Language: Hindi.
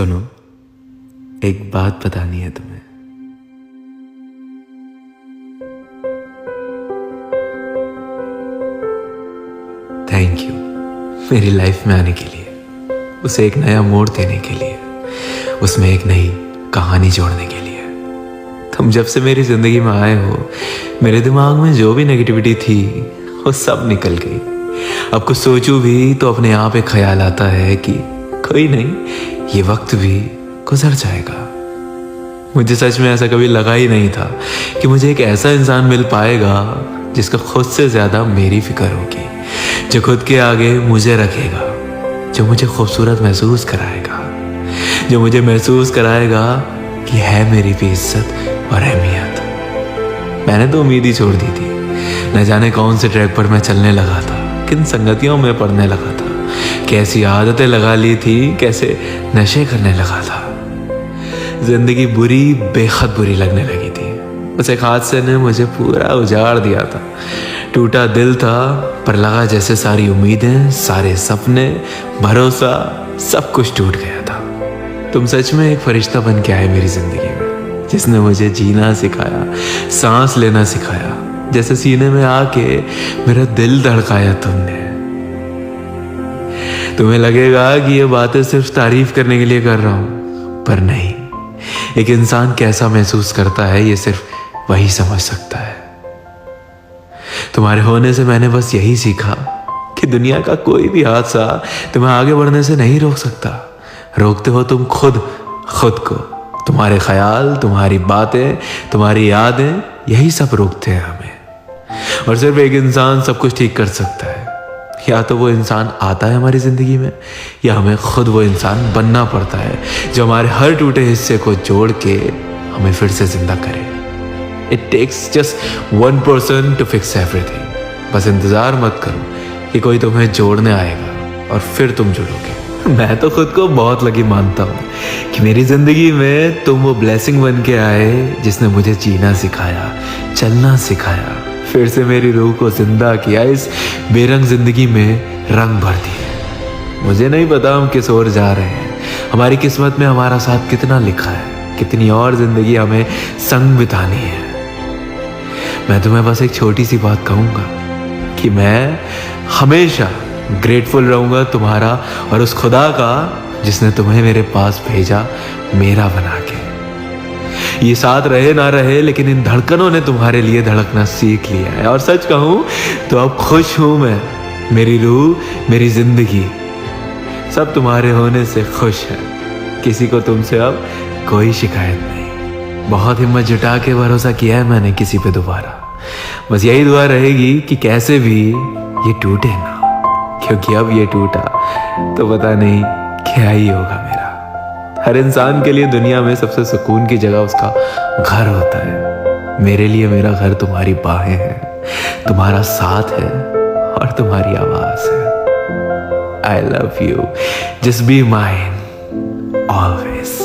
सुनो, एक बात बतानी है तुम्हें। थैंक यू मेरी लाइफ में आने के लिए, उसे एक नया मोड़ देने के लिए, उसमें एक नई कहानी जोड़ने के लिए। तुम जब से मेरी जिंदगी में आए हो, मेरे दिमाग में जो भी नेगेटिविटी थी वो सब निकल गई। अब कुछ सोचूं भी तो अपने आप एक ख्याल आता है कि कोई नहीं, ये वक्त भी गुजर जाएगा। मुझे सच में ऐसा कभी लगा ही नहीं था कि मुझे एक ऐसा इंसान मिल पाएगा जिसका खुद से ज्यादा मेरी फिक्र होगी, जो खुद के आगे मुझे रखेगा, जो मुझे खूबसूरत महसूस कराएगा, जो मुझे महसूस कराएगा कि है मेरी भी इज्जत और अहमियत। मैंने तो उम्मीद ही छोड़ दी थी। न जाने कौन से ट्रैक पर मैं चलने लगा था, किन संगतियों में पढ़ने लगा था, कैसी आदतें लगा ली थी, कैसे नशे करने लगा था। जिंदगी बुरी, बेहद बुरी लगने लगी थी। उस एक हादसे ने मुझे पूरा उजाड़ दिया था। टूटा दिल था, पर लगा जैसे सारी उम्मीदें, सारे सपने, भरोसा सब कुछ टूट गया था। तुम सच में एक फरिश्ता बन के आए मेरी जिंदगी में, जिसने मुझे जीना सिखाया, सांस लेना सिखाया, जैसे सीने में आके मेरा दिल धड़काया तुमने। तुम्हें लगेगा कि ये बातें सिर्फ तारीफ करने के लिए कर रहा हूं, पर नहीं। एक इंसान कैसा महसूस करता है ये सिर्फ वही समझ सकता है। तुम्हारे होने से मैंने बस यही सीखा कि दुनिया का कोई भी हादसा तुम्हें आगे बढ़ने से नहीं रोक सकता। रोकते हो तुम खुद को। तुम्हारे ख्याल, तुम्हारी बातें, तुम्हारी यादें, यही सब रोकते हैं हमें। और सिर्फ एक इंसान सब कुछ ठीक कर सकता है। या तो वो इंसान आता है हमारी जिंदगी में, या हमें खुद वो इंसान बनना पड़ता है जो हमारे हर टूटे हिस्से को जोड़ के हमें फिर से जिंदा करे। It takes just one person to fix everything. बस इंतजार मत करो कि कोई तुम्हें जोड़ने आएगा और फिर तुम जुड़ोगे। मैं तो खुद को बहुत लकी मानता हूँ कि मेरी जिंदगी में तुम वो ब्लेसिंग बन के आए जिसने मुझे जीना सिखाया, चलना सिखाया, फिर से मेरी रूह को जिंदा किया, इस बेरंग जिंदगी में रंग भर दिए। मुझे नहीं पता हम किस ओर जा रहे हैं, हमारी किस्मत में हमारा साथ कितना लिखा है, कितनी और जिंदगी हमें संग बितानी है। मैं तुम्हें बस एक छोटी सी बात कहूंगा कि मैं हमेशा ग्रेटफुल रहूंगा तुम्हारा और उस खुदा का जिसने तुम्हें मेरे पास भेजा, मेरा बना के। ये साथ रहे ना रहे, लेकिन इन धड़कनों ने तुम्हारे लिए धड़कना सीख लिया है। और सच कहूं तो अब खुश हूं मैं। मेरी रूह, मेरी जिंदगी सब तुम्हारे होने से खुश है। किसी को तुमसे अब कोई शिकायत नहीं। बहुत हिम्मत जुटा के भरोसा किया है मैंने किसी पे दोबारा। बस यही दुआ रहेगी कि कैसे भी ये टूटे ना, क्योंकि अब ये टूटा तो पता नहीं क्या ही होगा मेरा। हर इंसान के लिए दुनिया में सबसे सुकून की जगह उसका घर होता है। मेरे लिए मेरा घर तुम्हारी बाहें हैं, तुम्हारा साथ है और तुम्हारी आवाज है। I love you, just be mine always.